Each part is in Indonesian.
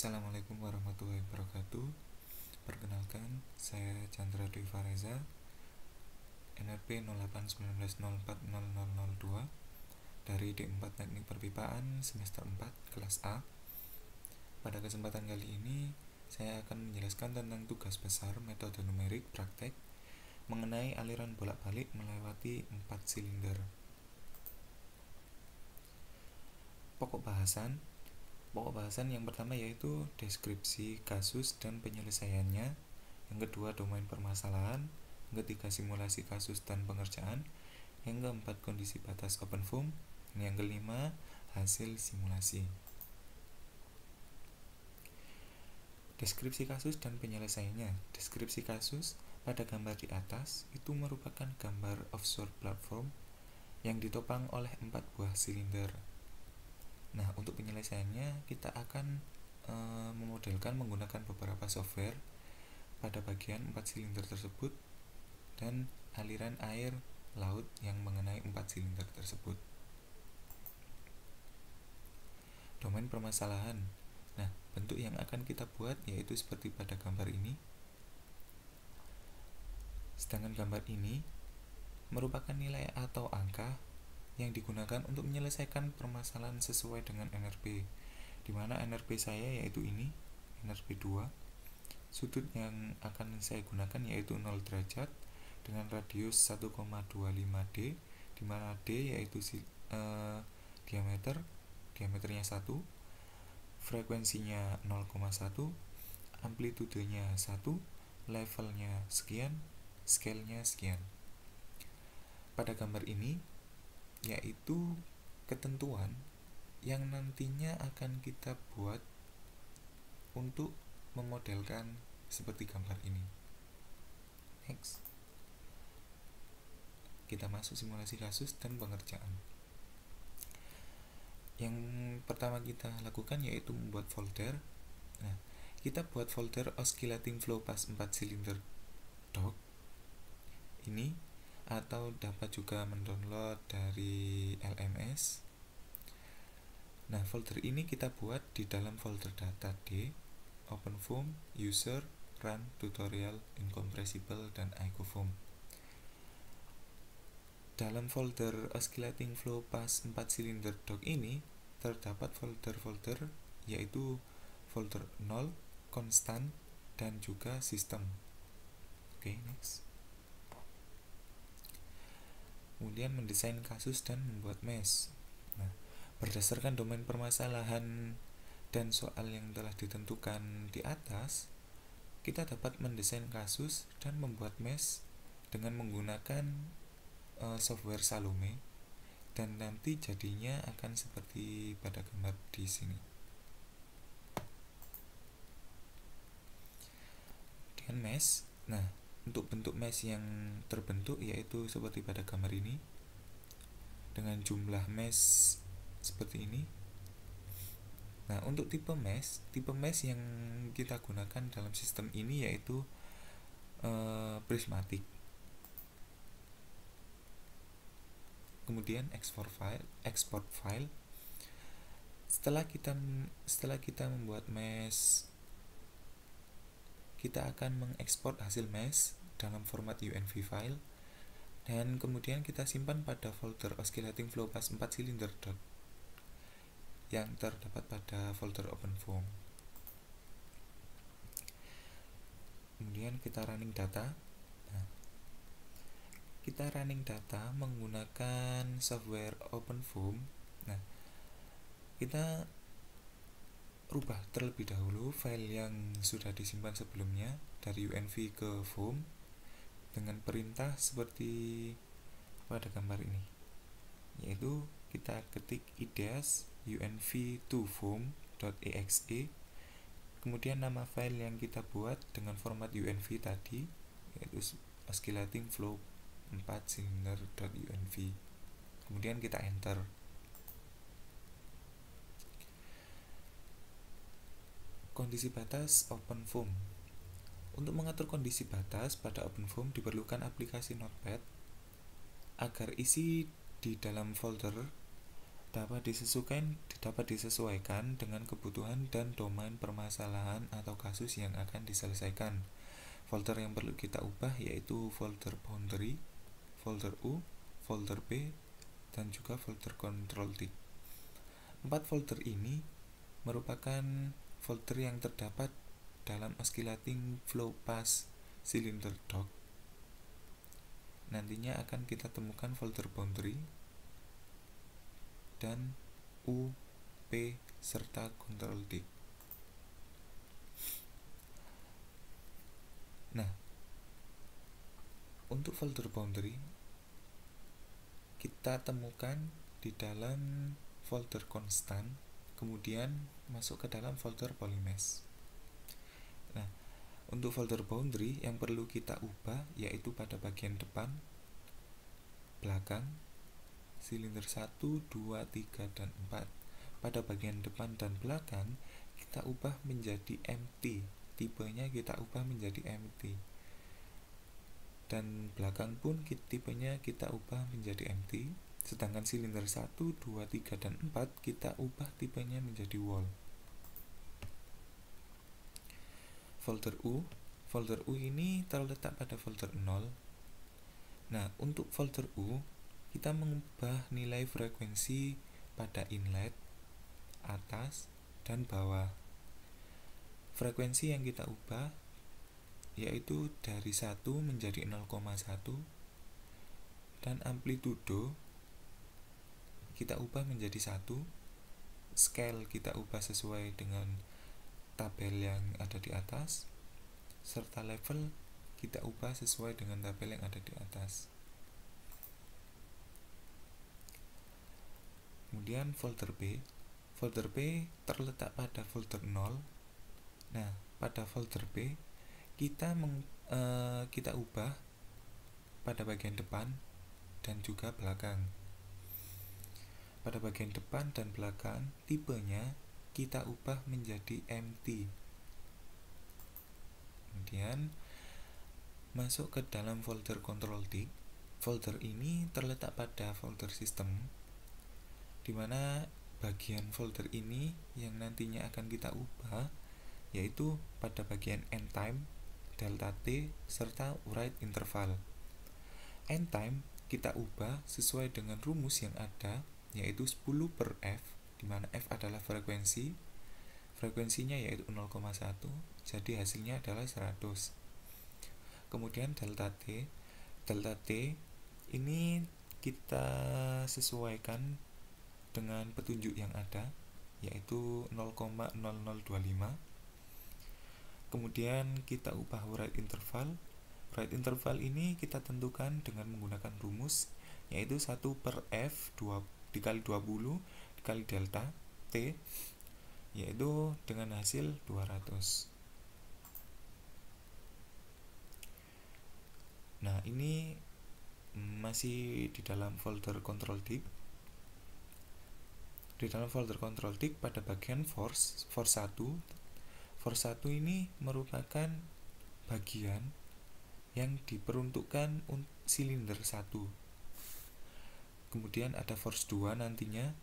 Assalamualaikum warahmatullahi wabarakatuh. Perkenalkan, saya Chandra Dwi Fareza, NRP 0819040002 dari D4 Teknik Perpipaan semester 4 kelas A. Pada kesempatan kali ini, saya akan menjelaskan tentang tugas besar metode numerik praktek mengenai aliran bolak-balik melewati 4 silinder. Pokok bahasan yang pertama yaitu deskripsi kasus dan penyelesaiannya, yang kedua domain permasalahan, yang ketiga simulasi kasus dan pengerjaan, yang keempat kondisi batas open form, dan yang kelima hasil simulasi. Deskripsi kasus dan penyelesaiannya. Deskripsi kasus pada gambar di atas itu merupakan gambar offshore platform yang ditopang oleh 4 buah silinder. Nah, untuk penyelesaiannya kita akan memodelkan menggunakan beberapa software pada bagian 4 silinder tersebut dan aliran air laut yang mengenai 4 silinder tersebut. Domain permasalahan. Nah, bentuk yang akan kita buat yaitu seperti pada gambar ini. Sedangkan gambar ini merupakan nilai atau angka yang digunakan untuk menyelesaikan permasalahan sesuai dengan NRP, di mana NRP saya yaitu ini, NRP 2. Sudut yang akan saya gunakan yaitu 0 derajat dengan radius 1,25D, di mana D yaitu diameternya 1, frekuensinya 0,1, amplitudenya 1, levelnya sekian, scale-nya sekian. Pada gambar ini yaitu ketentuan yang nantinya akan kita buat untuk memodelkan seperti gambar ini. Next, kita masuk simulasi kasus dan pengerjaan. Yang pertama kita lakukan yaitu membuat folder. Nah, kita buat folder oscillating flow pas 4 silinder doc ini, atau dapat juga mendownload dari LMS. Nah, folder ini kita buat di dalam folder data D, OpenFOAM, User, Run, Tutorial, Incompressible, dan IcoFoam. Dalam folder Oscillating Flow pas 4 silinder doc ini terdapat folder-folder yaitu folder 0, Constant, dan juga System. Oke, next. Kemudian mendesain kasus dan membuat mesh. Nah, berdasarkan domain permasalahan dan soal yang telah ditentukan di atas, kita dapat mendesain kasus dan membuat mesh dengan menggunakan software Salome, dan nanti jadinya akan seperti pada gambar di sini. Kemudian mesh. Nah, untuk bentuk mesh yang terbentuk yaitu seperti pada gambar ini, dengan jumlah mesh seperti ini. Nah, untuk tipe mesh yang kita gunakan dalam sistem ini yaitu prismatic. Kemudian export file. Setelah kita membuat mesh, kita akan mengekspor hasil mesh dalam format UNV file, dan kemudian kita simpan pada folder Oscillating Flow pas 4 silinder doc yang terdapat pada folder OpenFOAM. Kemudian kita running data. Nah, kita running data menggunakan software OpenFOAM. Nah, kita rubah terlebih dahulu file yang sudah disimpan sebelumnya dari UNV ke foam dengan perintah seperti pada gambar ini, yaitu kita ketik ideas unv2foam.exe, kemudian nama file yang kita buat dengan format UNV tadi yaitu oscillating flow 4 cylinder.unv, kemudian kita enter. Kondisi batas OpenFOAM. Untuk mengatur kondisi batas pada OpenFOAM diperlukan aplikasi Notepad agar isi di dalam folder dapat disesuaikan dengan kebutuhan dan domain permasalahan atau kasus yang akan diselesaikan. Folder yang perlu kita ubah yaitu folder boundary, folder U, folder B, dan juga folder control tick. 4 folder ini merupakan folder yang terdapat dalam oscillating flow path cylinder dock. Nantinya akan kita temukan folder boundary dan U, P, serta control tick. Nah, untuk folder boundary kita temukan di dalam folder constant, kemudian masuk ke dalam folder polymesh. Nah, untuk folder boundary yang perlu kita ubah yaitu pada bagian depan, belakang, silinder 1, 2, 3, dan 4. Pada bagian depan dan belakang kita ubah menjadi empty, tipenya kita ubah menjadi empty, dan belakang pun tipenya kita ubah menjadi empty. Sedangkan silinder 1, 2, 3, dan 4 kita ubah tipenya menjadi wall. Folder U ini terletak pada folder 0. Nah, untuk folder U kita mengubah nilai frekuensi pada inlet, atas, dan bawah. Frekuensi yang kita ubah yaitu dari 1 menjadi 0,1, dan amplitudo kita ubah menjadi 1. Scale kita ubah sesuai dengan tabel yang ada di atas, serta level kita ubah sesuai dengan tabel yang ada di atas. Kemudian folder B terletak pada folder 0. Nah, pada folder B kita ubah pada bagian depan dan juga belakang. Pada bagian depan dan belakang tipenya kita ubah menjadi empty. Kemudian masuk ke dalam folder control tick. Folder ini terletak pada folder system, dimana bagian folder ini yang nantinya akan kita ubah yaitu pada bagian end time, delta T, serta write interval. End time kita ubah sesuai dengan rumus yang ada yaitu 10 per F, dimana F adalah frekuensinya yaitu 0,1, jadi hasilnya adalah 100. Kemudian delta T ini kita sesuaikan dengan petunjuk yang ada yaitu 0,0025. Kemudian kita ubah write interval ini kita tentukan dengan menggunakan rumus yaitu 1 per F dikali 20 dikali delta T, yaitu dengan hasil 200. Nah, ini masih di dalam folder control tick. Di dalam folder control tick pada bagian force 1 ini merupakan bagian yang diperuntukkan silinder 1. Kemudian ada force 2 nantinya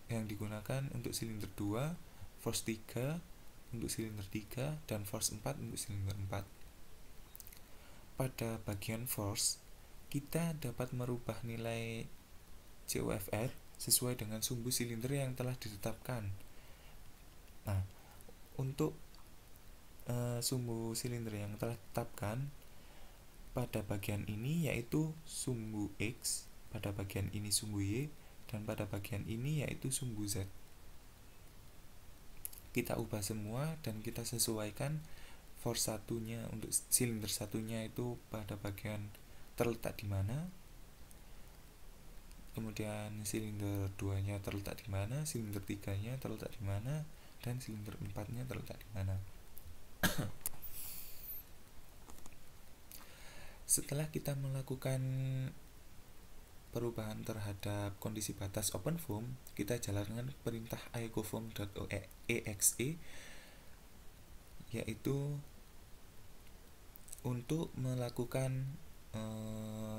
yang digunakan untuk silinder 2, force 3 untuk silinder 3, dan force 4 untuk silinder 4. Pada bagian force, kita dapat merubah nilai COFR sesuai dengan sumbu silinder yang telah ditetapkan. Nah, untuk sumbu silinder yang telah ditetapkan pada bagian ini yaitu sumbu X, pada bagian ini sumbu Y, dan pada bagian ini yaitu sumbu Z. Kita ubah semua dan kita sesuaikan force satunya untuk silinder satunya itu pada bagian terletak di mana, kemudian silinder 2-nya terletak di mana, silinder 3-nya terletak di mana, dan silinder 4-nya terletak di mana. Setelah kita melakukan perubahan terhadap kondisi batas OpenFOAM, kita jalankan perintah iogofoam.exe yaitu untuk melakukan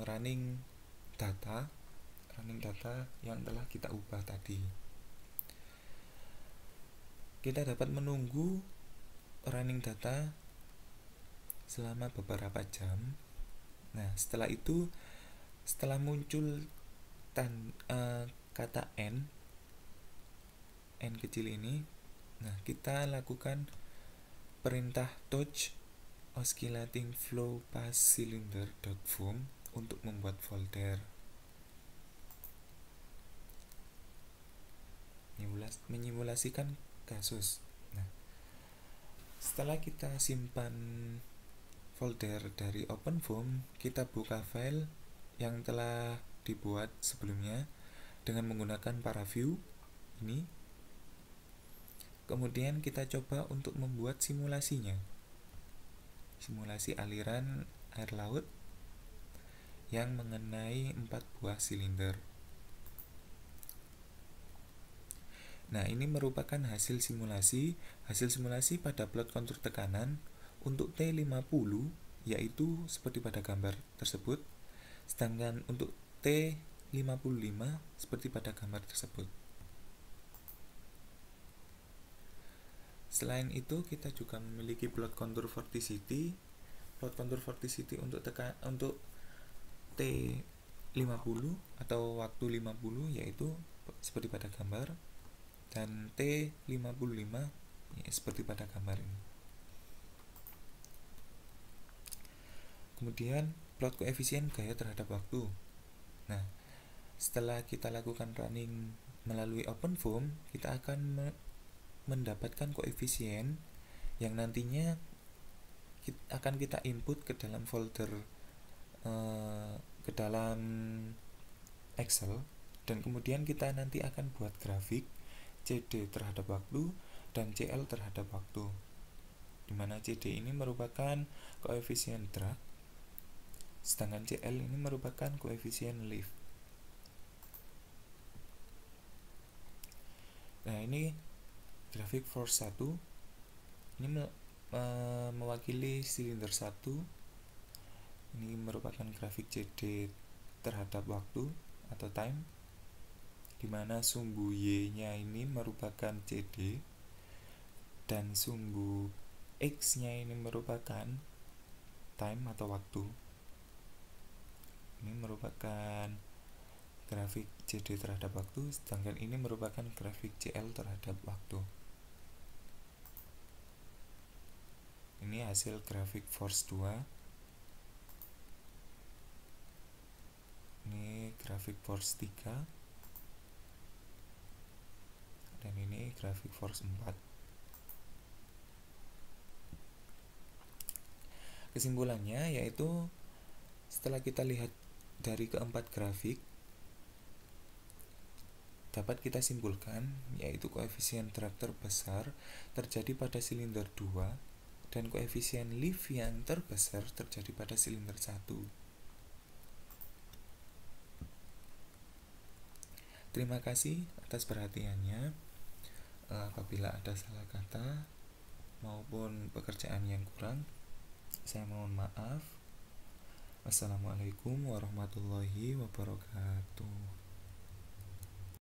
running data running data yang telah kita ubah tadi. Kita dapat menunggu running data selama beberapa jam. Nah, setelah itu, setelah muncul kata n kecil ini, nah kita lakukan perintah touch oscillating flow pass cylinder.form untuk membuat folder. Menyimulasikan kasus. Nah, setelah kita simpan folder dari OpenFOAM, kita buka file yang telah dibuat sebelumnya dengan menggunakan ParaView ini. Kemudian kita coba untuk membuat simulasinya. Simulasi aliran air laut yang mengenai 4 buah silinder. Nah, ini merupakan hasil simulasi pada plot kontur tekanan untuk T50, yaitu seperti pada gambar tersebut, sedangkan untuk T55 seperti pada gambar tersebut. Selain itu, kita juga memiliki plot kontur vorticity. Plot kontur vorticity untuk T50 atau waktu 50, yaitu seperti pada gambar, dan T55 ya, seperti pada gambar ini. Kemudian plot koefisien gaya terhadap waktu. Nah, setelah kita lakukan running melalui OpenFOAM, kita akan mendapatkan koefisien yang nantinya akan kita input ke dalam folder ke dalam Excel, dan kemudian kita nanti akan buat grafik CD terhadap waktu dan CL terhadap waktu, dimana CD ini merupakan koefisien drag, sedangkan CL ini merupakan koefisien lift. Nah, ini grafik force 1 ini mewakili silinder 1. Ini merupakan grafik CD terhadap waktu atau time, dimana sumbu Y nya ini merupakan CD dan sumbu X nya ini merupakan time atau waktu. Ini merupakan grafik CD terhadap waktu, sedangkan ini merupakan grafik CL terhadap waktu. Ini hasil grafik force 2. Ini grafik force 3. Dan ini grafik force 4. Kesimpulannya yaitu, setelah kita lihat dari keempat grafik, dapat kita simpulkan yaitu koefisien drag terbesar terjadi pada silinder 2 dan koefisien lift yang terbesar terjadi pada silinder 1. Terima kasih atas perhatiannya. Apabila ada salah kata maupun pekerjaan yang kurang, saya mohon maaf. Wassalamualaikum warahmatullahi wabarakatuh.